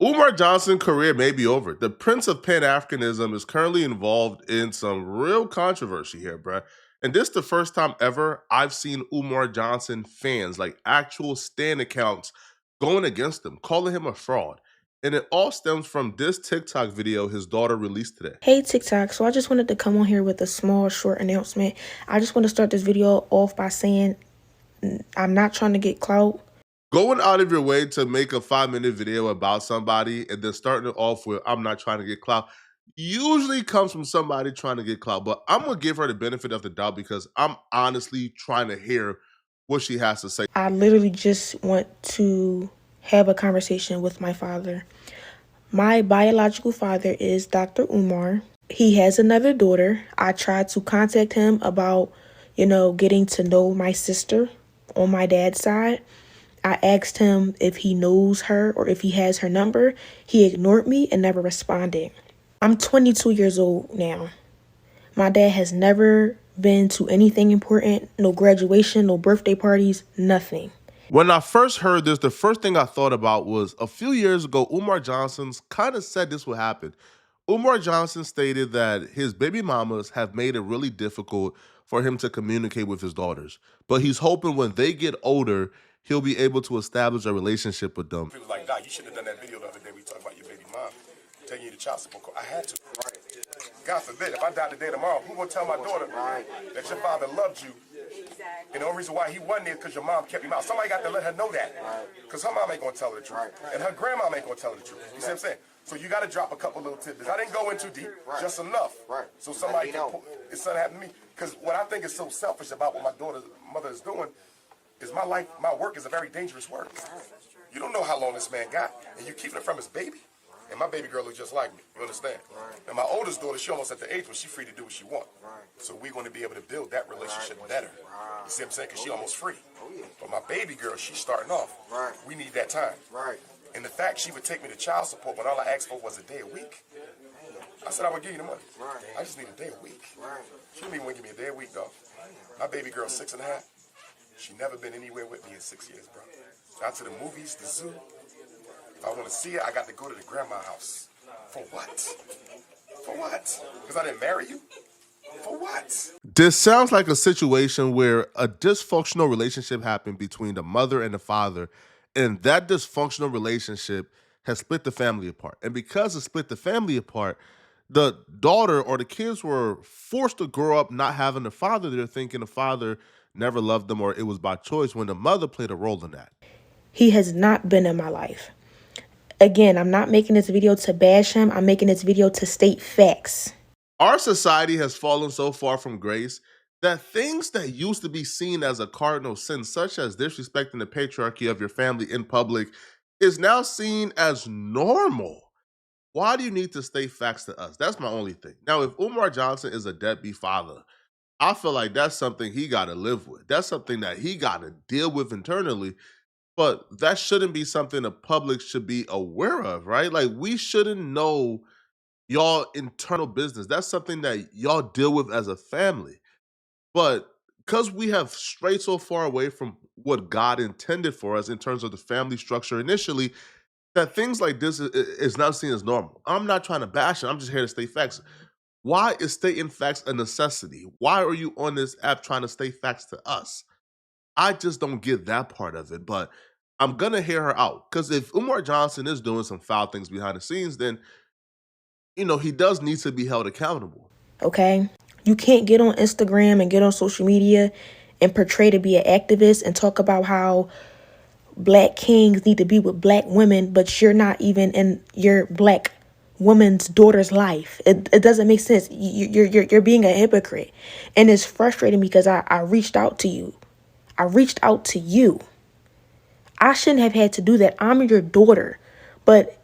Umar Johnson's career may be over. The Prince of Pan-Africanism is currently involved in some real controversy here, bruh. And this is the first time ever I've seen Umar Johnson fans, like actual stand accounts, going against him, calling him a fraud. And it all stems from this TikTok video his daughter released today. Hey TikTok, so I just wanted to come on here with a small short announcement. I just want to start this video off by saying I'm not trying to get clout. Going out of your way to make a 5-minute video about somebody and then starting it off with "I'm not trying to get clout" usually comes from somebody trying to get clout. But I'm gonna give her the benefit of the doubt because I'm honestly trying to hear what she has to say. I literally just want to have a conversation with my father. My biological father is Dr. Umar. He has another daughter. I tried to contact him about, getting to know my sister on my dad's side. I asked him if he knows her or if he has her number. He ignored me and never responded. I'm 22 years old now. My dad has never been to anything important, no graduation, no birthday parties, nothing. When I first heard this, the first thing I thought about was a few years ago, Umar Johnson's kind of said this would happen. Umar Johnson stated that his baby mamas have made it really difficult for him to communicate with his daughters. But he's hoping when they get older, he'll be able to establish a relationship with them. He was like, "Doc, you should have done that video the other day we talked about your baby mom taking you to child support court." I had to. Right. God forbid, if I died today tomorrow, who gonna tell my daughter that your father loved you? And the only reason why he wasn't there is because your mom kept him out. Somebody got to let her know that. Because her mom ain't gonna tell her the truth. And her grandma ain't gonna tell her the truth. You see what I'm saying? So you gotta drop a couple little tidbits. I didn't go in too deep, just enough. So somebody can pull, if something happened to me. Because what I think is so selfish about what my daughter's mother is doing is my life, my work is a very dangerous work. You don't know how long this man got, and you keeping it from his baby. And my baby girl looks just like me, you understand? And my oldest daughter, she almost at the age where she's free to do what she wants. So we're going to be able to build that relationship better. You see what I'm saying? Because she's almost free. But my baby girl, she's starting off. We need that time. And the fact she would take me to child support when all I asked for was a day a week, I said I would give you the money. I just need a day a week. She didn't even want to give me a day a week, dog. My baby girl's 6.5. She never been anywhere with me in 6 years, bro. Out to the movies, the zoo. If I want to see her, I got to go to the grandma's house. For what? For what? Because I didn't marry you? For what? This sounds like a situation where a dysfunctional relationship happened between the mother and the father, and that dysfunctional relationship has split the family apart. And because it split the family apart, the daughter or the kids were forced to grow up not having a father. They're thinking the father never loved them or it was by choice when the mother played a role in that. He has not been in my life. Again, I'm not making this video to bash him. I'm making this video to state facts. Our society has fallen so far from grace that things that used to be seen as a cardinal sin, such as disrespecting the patriarchy of your family in public, is now seen as normal. Why do you need to state facts to us? That's my only thing. Now, if Umar Johnson is a deadbeat father, I feel like that's something he got to live with. That's something that he got to deal with internally. But that shouldn't be something the public should be aware of, right? Like, we shouldn't know y'all internal business. That's something that y'all deal with as a family. But because we have strayed so far away from what God intended for us in terms of the family structure initially, that things like this is not seen as normal. I'm not trying to bash it. I'm just here to state facts. Why is stating facts a necessity? Why are you on this app trying to state facts to us? I just don't get that part of it, but I'm going to hear her out. Because if Umar Johnson is doing some foul things behind the scenes, then, he does need to be held accountable. Okay? You can't get on Instagram and get on social media and portray to be an activist and talk about how black kings need to be with black women, but you're not even in your black woman's daughter's life. It doesn't make sense. You're being a hypocrite. And it's frustrating because I reached out to you. I reached out to you. I shouldn't have had to do that. I'm your daughter. But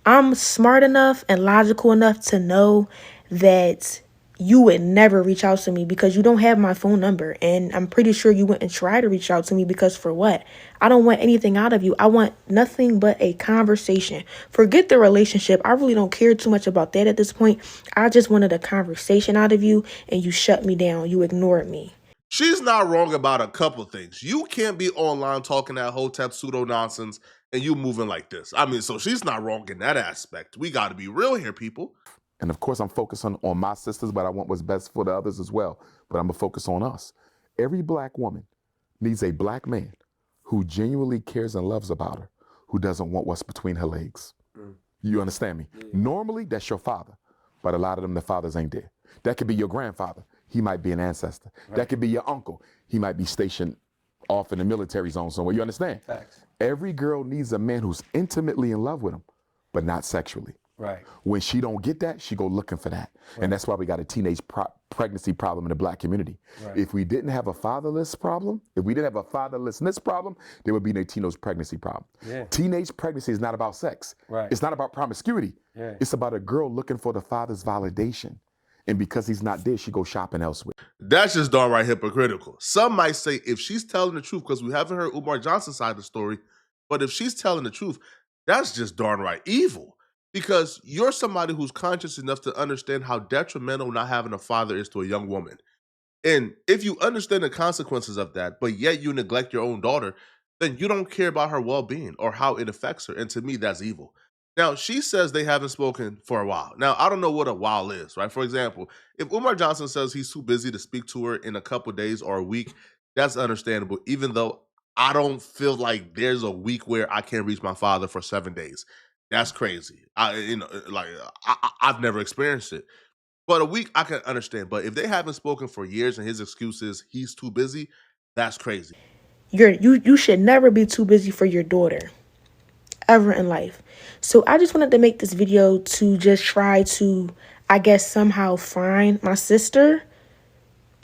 I'm smart enough and logical enough to know that you would never reach out to me because you don't have my phone number. And I'm pretty sure you wouldn't try to reach out to me because for what? I don't want anything out of you. I want nothing but a conversation. Forget the relationship. I really don't care too much about that at this point. I just wanted a conversation out of you and you shut me down. You ignored me. She's not wrong about a couple things. You can't be online talking that Hotep pseudo nonsense and you moving like this. I mean, so she's not wrong in that aspect. We got to be real here, people. And of course, I'm focusing on my sisters, but I want what's best for the others as well. But I'm going to focus on us. Every black woman needs a black man who genuinely cares and loves about her, who doesn't want what's between her legs. You understand me? Normally, that's your father, but a lot of them, the fathers ain't there. That could be your grandfather. He might be an ancestor. That could be your uncle. He might be stationed off in the military zone somewhere. You understand? Facts. Every girl needs a man who's intimately in love with him, but not sexually. Right. When she don't get that, she go looking for that. And that's why we got a teenage pregnancy problem in the black community. Right. If we didn't have a fatherless problem, if we didn't have a fatherlessness problem, there would be no teenage pregnancy problem. Yeah. Teenage pregnancy is not about sex. Right. It's not about promiscuity. Yeah. It's about a girl looking for the father's validation. And because he's not there, she goes shopping elsewhere. That's just downright hypocritical. Some might say if she's telling the truth, because we haven't heard Umar Johnson's side of the story, but if she's telling the truth, that's just downright evil. Because you're somebody who's conscious enough to understand how detrimental not having a father is to a young woman. And if you understand the consequences of that, but yet you neglect your own daughter, then you don't care about her well-being or how it affects her. And to me, that's evil. Now, she says they haven't spoken for a while. Now, I don't know what a while is, right? For example, if Umar Johnson says he's too busy to speak to her in a couple days or a week, that's understandable, even though I don't feel like there's a week where I can't reach my father for 7 days. That's crazy. I've never experienced it. But a week I can understand. But if they haven't spoken for years and his excuse is he's too busy, that's crazy. You should never be too busy for your daughter ever in life. So I just wanted to make this video to just try to, I guess, somehow find my sister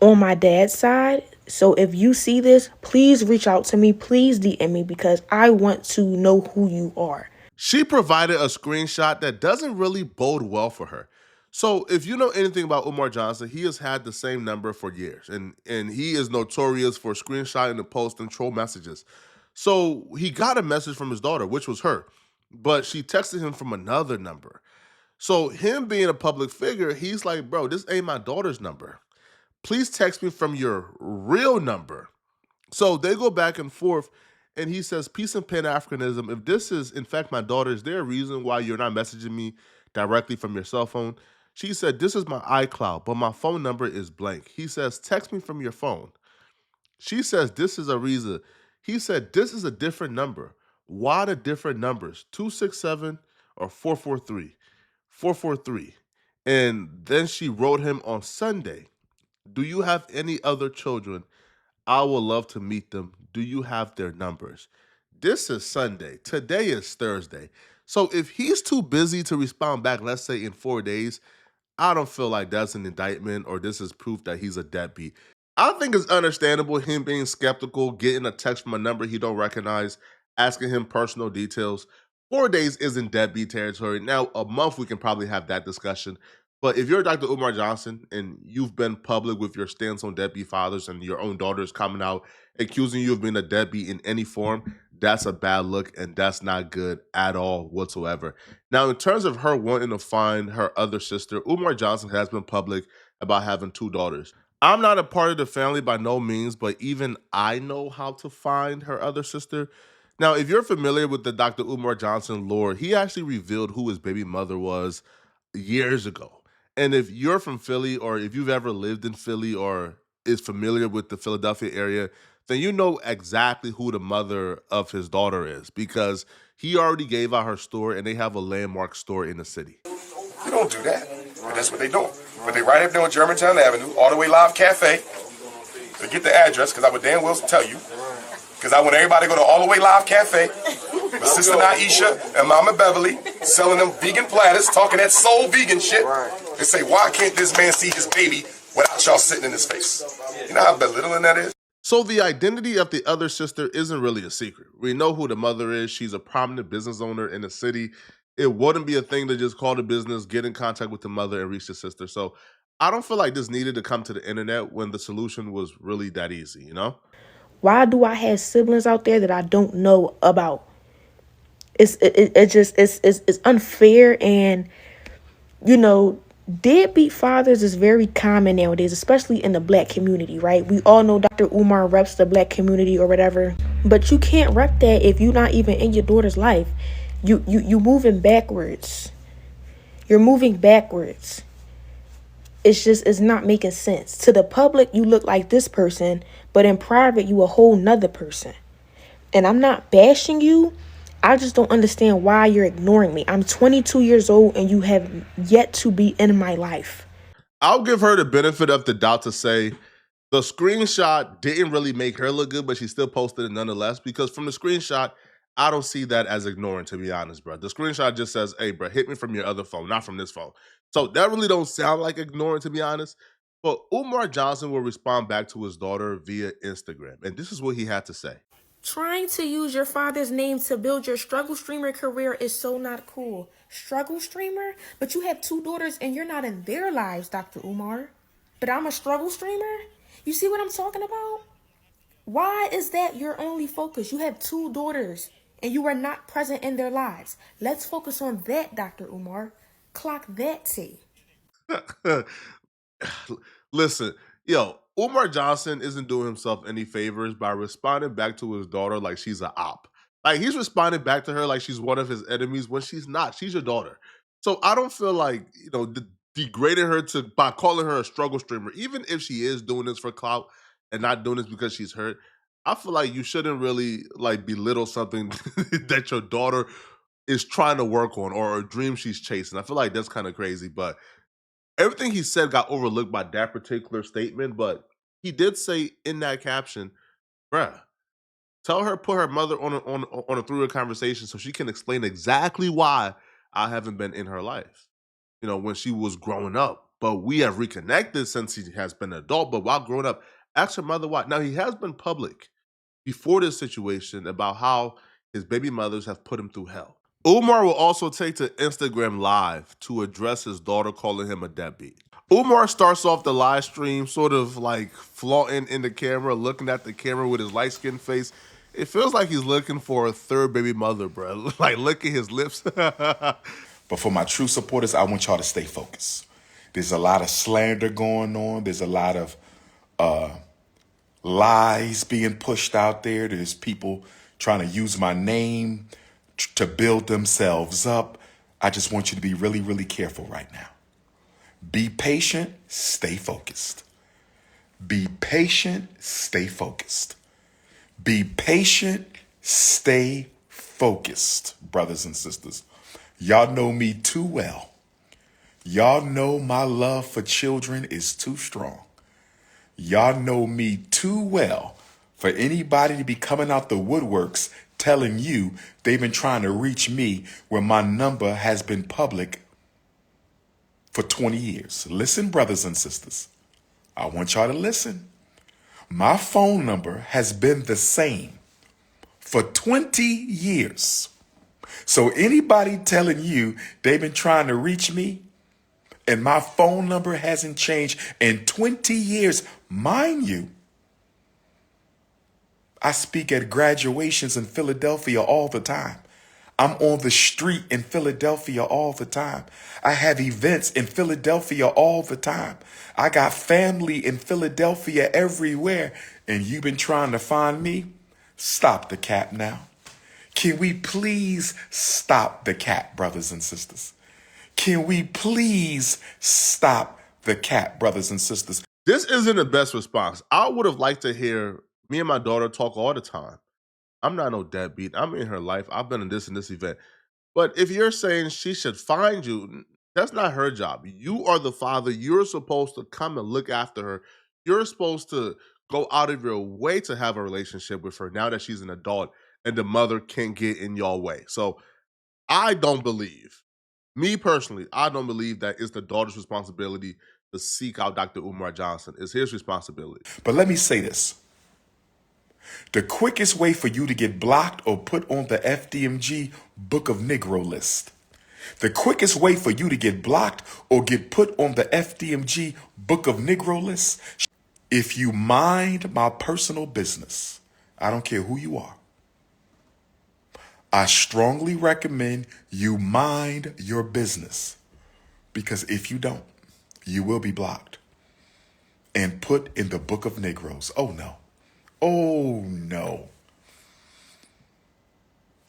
on my dad's side. So if you see this, please reach out to me. Please DM me because I want to know who you are. She provided a screenshot that doesn't really bode well for her. So if you know anything about Umar Johnson, he has had the same number for years. And he is notorious for screenshotting and posting troll messages. So he got a message from his daughter, which was her, but she texted him from another number. So him being a public figure, he's like, bro, this ain't my daughter's number. Please text me from your real number. So they go back and forth, and he says, peace and Pan-Africanism. If this is, in fact, my daughter, is there a reason why you're not messaging me directly from your cell phone? She said, this is my iCloud, but my phone number is blank. He says, text me from your phone. She says, this is a reason. He said, this is a different number. Why the different numbers? 267 or 443? 443. And then she wrote him on Sunday, do you have any other children? I would love to meet them. Do you have their numbers? This is Sunday. Today is Thursday. So if he's too busy to respond back, let's say in 4 days, I don't feel like that's an indictment or this is proof that he's a deadbeat. I think it's understandable him being skeptical, getting a text from a number he don't recognize, asking him personal details. 4 days isn't deadbeat territory. Now, a month we can probably have that discussion. But if you're Dr. Umar Johnson and you've been public with your stance on deadbeat fathers and your own daughter is coming out accusing you of being a deadbeat in any form, that's a bad look and that's not good at all whatsoever. Now, in terms of her wanting to find her other sister, Umar Johnson has been public about having 2 daughters. I'm not a part of the family by no means, but even I know how to find her other sister. Now, if you're familiar with the Dr. Umar Johnson lore, he actually revealed who his baby mother was years ago. And if you're from Philly or if you've ever lived in Philly or is familiar with the Philadelphia area, then you know exactly who the mother of his daughter is because he already gave out her store and they have a landmark store in the city. You don't do that. But that's what they do. But they right up there on Germantown Avenue, all the way Live Cafe. So get the address, because I would damn well tell you. Because I want everybody to go to All the Way Live Cafe. My sister Naisha and Mama Beverly selling them vegan platters, talking that soul vegan shit. They say, why can't this man see his baby without y'all sitting in his face? You know how belittling that is? So the identity of the other sister isn't really a secret. We know who the mother is. She's a prominent business owner in the city. It wouldn't be a thing to just call the business, get in contact with the mother, and reach the sister. So I don't feel like this needed to come to the internet when the solution was really that easy, you know? Why do I have siblings out there that I don't know about? It's unfair, and you know, Deadbeat fathers is very common nowadays, especially in the black community, right? We all know Dr. Umar reps the black community or whatever, but you can't rep that if you're not even in your daughter's life. You moving backwards. You're moving backwards. It's not making sense. To the public, you look like this person, but in private, you a whole nother person. And I'm not bashing you. I just don't understand why you're ignoring me. I'm 22 years old and you have yet to be in my life. I'll give her the benefit of the doubt to say the screenshot didn't really make her look good, but she still posted it nonetheless. Because from the screenshot, I don't see that as ignoring, to be honest, bro. The screenshot just says, "Hey, bro, hit me from your other phone, not from this phone." So that really don't sound like ignoring, to be honest. But Umar Johnson will respond back to his daughter via Instagram, and this is what he had to say. Trying to use your father's name to build your struggle streamer career is so not cool. Struggle streamer? But you have two daughters and you're not in their lives, Dr. Umar. But I'm a struggle streamer? You see what I'm talking about? Why is that your only focus? You have two daughters and you are not present in their lives. Let's focus on that, Dr. Umar. Clock that T. Listen, yo, Umar Johnson isn't doing himself any favors by responding back to his daughter like she's an op. Like he's responding back to her like she's one of his enemies when she's not. She's your daughter. So I don't feel like, degrading her to by calling her a struggle streamer, even if she is doing this for clout and not doing this because she's hurt. I feel like you shouldn't really like belittle something that your daughter is trying to work on or a dream she's chasing. I feel like that's kind of crazy, but everything he said got overlooked by that particular statement, but he did say in that caption, bruh, tell her put her mother on a through a conversation so she can explain exactly why I haven't been in her life. When she was growing up. But we have reconnected since he has been an adult. But while growing up, ask her mother why. Now he has been public before this situation about how his baby mothers have put him through hell. Umar will also take to Instagram Live to address his daughter calling him a deadbeat. Umar starts off the live stream sort of like flaunting in the camera, looking at the camera with his light skinned face. It feels like he's looking for a third baby mother, bro. Like licking his lips. But for my true supporters, I want y'all to stay focused. There's a lot of slander going on. There's a lot of lies being pushed out there. There's people trying to use my name to build themselves up. I just want you to be really, really careful right now. Be patient, stay focused. Be patient, stay focused. Be patient, stay focused, brothers and sisters. Y'all know me too well. Y'all know my love for children is too strong. Y'all know me too well for anybody to be coming out the woodworks telling you they've been trying to reach me when my number has been public for 20 years. Listen, brothers and sisters, I want y'all to listen. My phone number has been the same for 20 years. So anybody telling you they've been trying to reach me and my phone number hasn't changed in 20 years, mind you, I speak at graduations in Philadelphia all the time. I'm on the street in Philadelphia all the time. I have events in Philadelphia all the time. I got family in Philadelphia everywhere. And you've been trying to find me? Stop the cap now. Can we please stop the cap, brothers and sisters? Can we please stop the cap, brothers and sisters? This isn't the best response. I would have liked to hear me and my daughter talk all the time. I'm not no deadbeat. I'm in her life. I've been in this and this event. But if you're saying she should find you, that's not her job. You are the father. You're supposed to come and look after her. You're supposed to go out of your way to have a relationship with her now that she's an adult and the mother can't get in your way. So I don't believe, me personally, I don't believe that it's the daughter's responsibility to seek out Dr. Umar Johnson. It's his responsibility. But let me say this. The quickest way for you to get blocked or put on the FDMG Book of Negro list. The quickest way for you to get blocked or get put on the FDMG Book of Negro list, if you mind my personal business, I don't care who you are, I strongly recommend you mind your business. Because if you don't, You will be blocked and put in the book of Negroes. Oh no. Oh no.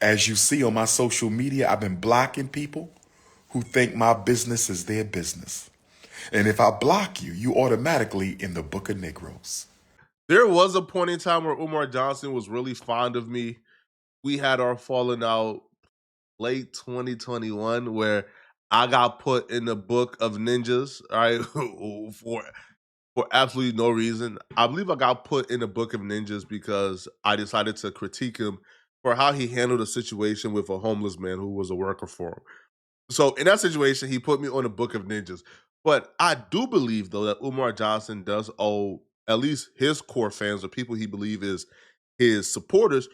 As you see on my social media, I've been blocking people who think my business is their business. And if I block you, you automatically in the book of Negroes. There was a point in time where Umar Johnson was really fond of me. We had our falling out late 2021 where I got put in the book of ninjas, all right, for absolutely no reason. I believe I got put in the book of ninjas because I decided to critique him for how he handled a situation with a homeless man who was a worker for him. So in that situation, he put me on the book of ninjas. But I do believe though that Umar Johnson does owe at least his core fans or people he believe is his supporters,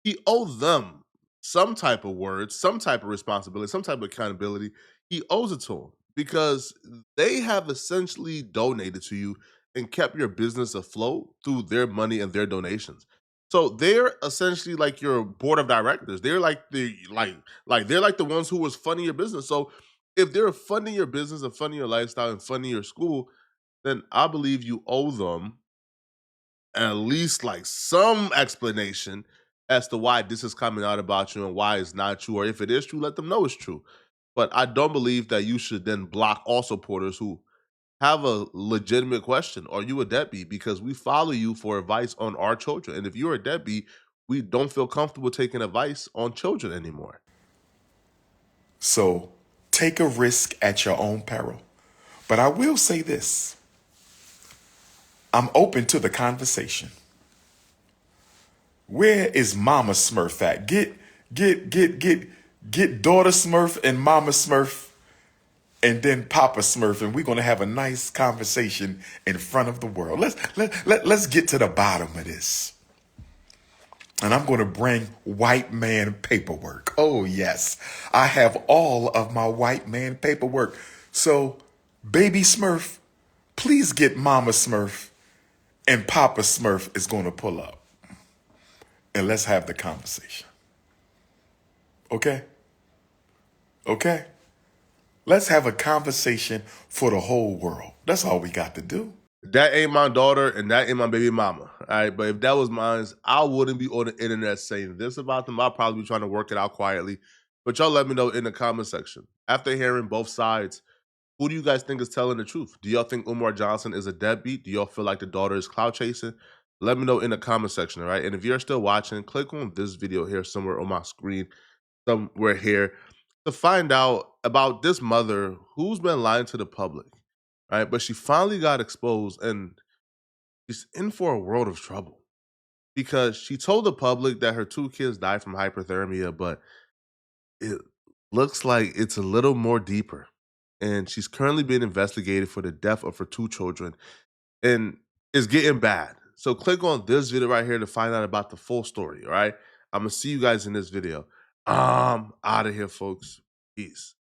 he owes them some type of words, some type of responsibility, some type of accountability. He owes it to them because they have essentially donated to you and kept your business afloat through their money and their donations. So they're essentially like your board of directors. They're like they're like the ones who was funding your business. So if they're funding your business and funding your lifestyle and funding your school, then I believe you owe them at least like some explanation as to why this is coming out about you and why it's not true. Or if it is true, let them know it's true. But I don't believe that you should then block all supporters who have a legitimate question. Are you a deadbeat? Because we follow you for advice on our children. And if you're a deadbeat, we don't feel comfortable taking advice on children anymore. So take a risk at your own peril. But I will say this, I'm open to the conversation. Where is Mama Smurf at? Get daughter Smurf and Mama Smurf and then Papa Smurf, and we're gonna have a nice conversation in front of the world. Let's get to the bottom of this. And I'm gonna bring white man paperwork. Oh yes, I have all of my white man paperwork. So, baby Smurf, please get Mama Smurf, and Papa Smurf is gonna pull up. And let's have the conversation. Okay? Okay? Let's have a conversation for the whole world. That's all we got to do. That ain't my daughter and that ain't my baby mama. All right. But if that was mine, I wouldn't be on the internet saying this about them. I'll probably be trying to work it out quietly. But y'all let me know in the comment section. After hearing both sides, who do you guys think is telling the truth? Do y'all think Umar Johnson is a deadbeat? Do y'all feel like the daughter is clout chasing? Let me know in the comment section, all right? And if you're still watching, click on this video here somewhere on my screen, somewhere here, to find out about this mother who's been lying to the public, right? But she finally got exposed and she's in for a world of trouble because she told the public that her two kids died from hypothermia, but it looks like it's a little more deeper. And she's currently being investigated for the death of her two children, and it's getting bad. So click on this video right here to find out about the full story. All right. I'm gonna see you guys in this video. Out of here, folks. Peace.